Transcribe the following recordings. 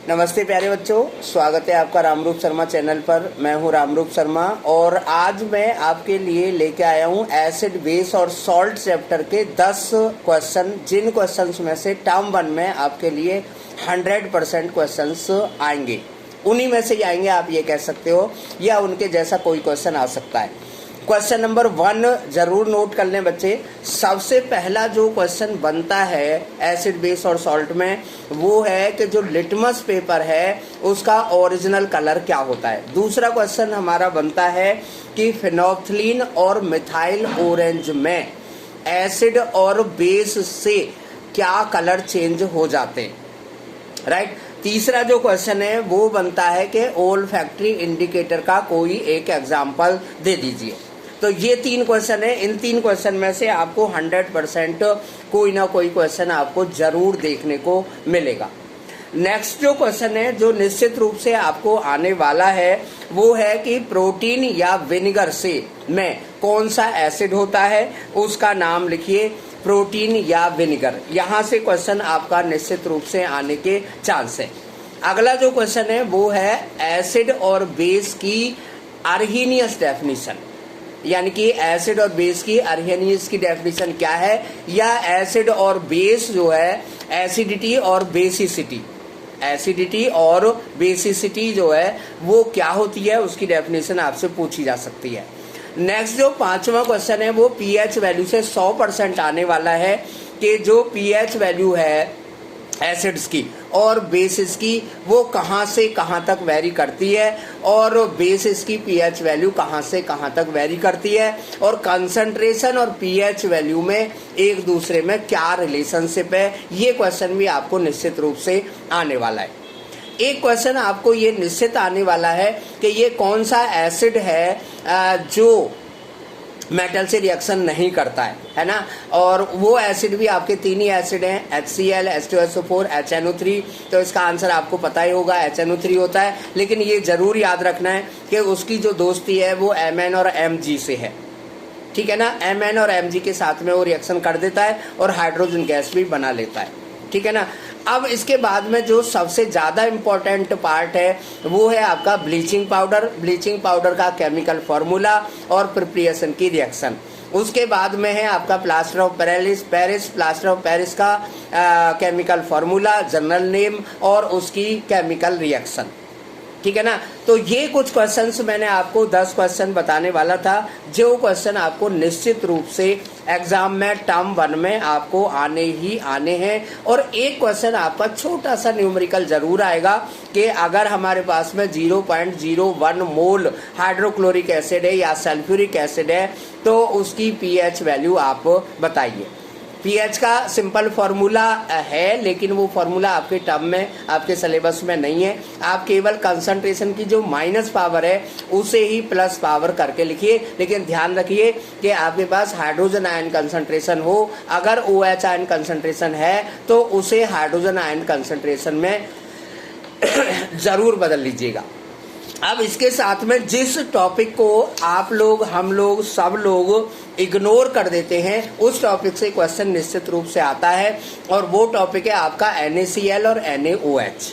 नमस्ते प्यारे बच्चों, स्वागत है आपका रामरूप शर्मा चैनल पर। मैं हूं रामरूप शर्मा और आज मैं आपके लिए लेके आया हूं एसिड बेस और सॉल्ट चैप्टर के 10 क्वेश्चन, जिन क्वेश्चंस में से टर्म 1 में आपके लिए 100% क्वेश्चंस आएंगे। उन्हीं में से ही आएंगे, आप ये कह सकते हो, या उनके जैसा कोई क्वेश्चन आ सकता है। क्वेश्चन नंबर 1 जरूर नोट कर लें बच्चे। सबसे पहला जो क्वेश्चन बनता है एसिड बेस और सॉल्ट में, वो है कि जो लिटमस पेपर है उसका ओरिजिनल कलर क्या होता है। दूसरा क्वेश्चन हमारा बनता है कि फिनोल्फ्थीन और मिथाइल ऑरेंज में एसिड और बेस से क्या कलर चेंज हो जाते हैं, राइट। तीसरा जो क्वेश्चन है वो बनता है कि ओल्फैक्टरी इंडिकेटर का कोई एक एग्जाम्पल दे दीजिए। तो ये 3 क्वेश्चन है। इन 3 क्वेश्चन में से आपको 100% कोई ना कोई क्वेश्चन आपको जरूर देखने को मिलेगा। नेक्स्ट जो क्वेश्चन है जो निश्चित रूप से आपको आने वाला है वो है कि प्रोटीन या विनेगर से में कौन सा एसिड होता है, उसका नाम लिखिए। प्रोटीन या विनेगर, यहां से क्वेश्चन आपका निश्चित रूप से आने के चांस है। अगला जो क्वेश्चन है वो है एसिड और बेस की अर्हीनियस डेफिनेशन, यानी कि एसिड और बेस की अर्हीनियस की डेफिनेशन क्या है, या एसिड और बेस जो है एसिडिटी और बेसिसिटी, एसिडिटी और बेसिसिटी जो है वो क्या होती है, उसकी डेफिनेशन आपसे पूछी जा सकती है। नेक्स्ट जो 5वां क्वेश्चन है वो पीएच वैल्यू से 100% आने वाला है कि जो पीएच वैल्यू है एसिड्स की और बेसिस की वो कहां से कहां तक वेरी करती है, और बेसिस की पीएच वैल्यू कहां से कहां तक वेरी करती है, और कंसंट्रेशन और पीएच वैल्यू में एक दूसरे में क्या रिलेशनशिप है। ये क्वेश्चन भी आपको निश्चित रूप से आने वाला है। एक क्वेश्चन आपको ये निश्चित आने वाला है कि ये कौन सा एसिड है जो मेटल से रिएक्शन नहीं करता है ना। और वो एसिड भी आपके 3 ही एसिड हैं, HCl, H2SO4, HNO3। तो इसका आंसर आपको पता ही होगा, HNO3 होता है। लेकिन ये जरूर याद रखना है कि उसकी जो दोस्ती है वो Mn और Mg से है, ठीक है ना। Mn और Mg के साथ में वो रिएक्शन कर देता है और हाइड्रोजन गैस भी बना लेता है, ठीक है ना। अब इसके बाद में जो सबसे ज्यादा इंपॉर्टेंट पार्ट है वो है आपका ब्लीचिंग पाउडर। ब्लीचिंग पाउडर का केमिकल फॉर्मूला और प्रिपरेशन की रिएक्शन। उसके बाद में है आपका plaster of Paris, plaster of Paris का केमिकल फॉर्मूला, जनरल नेम और उसकी केमिकल रिएक्शन, ठीक है ना। तो ये कुछ क्वेश्चंस मैंने आपको 10 क्वेश्चन बताने वाला था, जो क्वेश्चन आपको निश्चित रूप से एग्जाम में टर्म 1 में आपको आने ही आने हैं। और एक क्वेश्चन आपका छोटा सा न्यूमेरिकल जरूर आएगा कि अगर हमारे पास में 0.01 मोल हाइड्रोक्लोरिक एसिड है या सल्फ्यूरिक एसिड है तो उसकी पीएच वैल्यू आप बताइए। पीएच का सिंपल फॉर्मूला है, लेकिन वो फॉर्मूला आपके टर्म में, आपके सिलेबस में नहीं है। आप केवल कंसंट्रेशन की जो माइनस पावर है उसे ही प्लस पावर करके लिखिए। लेकिन ध्यान रखिए कि आपके पास हाइड्रोजन आयन कंसंट्रेशन हो, अगर OH आयन कंसंट्रेशन है तो उसे हाइड्रोजन आयन कंसंट्रेशन में जरूर बदल लीजिएगा। अब इसके साथ में जिस टॉपिक को आप लोग, हम लोग, सब लोग इग्नोर कर देते हैं, उस टॉपिक से क्वेश्चन निश्चित रूप से आता है, और वो टॉपिक है आपका NaCl और NaOH।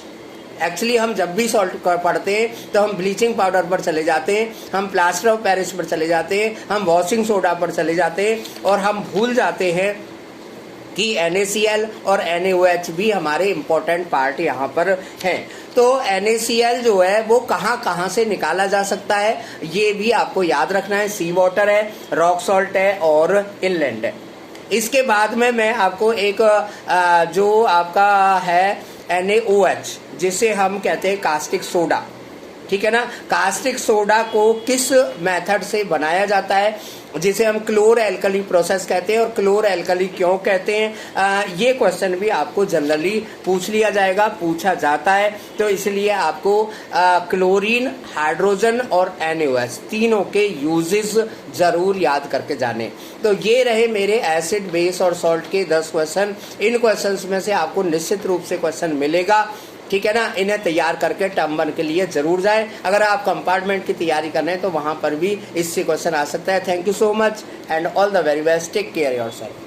एक्चुअली हम जब भी सॉल्ट पढ़ते हैं तो हम ब्लीचिंग पाउडर पर चले जाते हैं, हम प्लास्टर ऑफ पेरिस पर चले जाते हैं, हम वॉशिंग सोडा पर चले जाते हैं, और हम भूल जाते हैं कि NaCl और NaOH भी हमारे इम्पोर्टेंट पार्ट यहाँ पर हैं। तो NaCl जो है वो कहाँ कहाँ से निकाला जा सकता है ये भी आपको याद रखना है। सी वाटर है, रॉक सॉल्ट है और इनलैंड है। इसके बाद में मैं आपको एक जो आपका है NaOH, जिसे हम कहते हैं कास्टिक सोडा, ठीक है ना। कास्टिक सोडा को किस मेथड से बनाया जाता है, जिसे हम क्लोर एल्कली प्रोसेस कहते हैं, और क्लोर एल्कली क्यों कहते हैं, ये क्वेश्चन भी आपको जनरली पूछ लिया जाएगा, पूछा जाता है। तो इसलिए आपको क्लोरीन, हाइड्रोजन और NaOH तीनों के यूजेस जरूर याद करके जाने। तो ये रहे मेरे एसिड, बेस और सॉल्ट के 10 क्वेश्चन। इन क्वेश्चंस में से आपको निश्चित रूप से क्वेश्चन मिलेगा, ठीक है ना। इन्हें तैयार करके टर्म 1 के लिए जरूर जाएं। अगर आप कंपार्टमेंट की तैयारी कर रहे हैं तो वहां पर भी इससे क्वेश्चन आ सकता है। Thank you so much and all the very best. Take care yourself.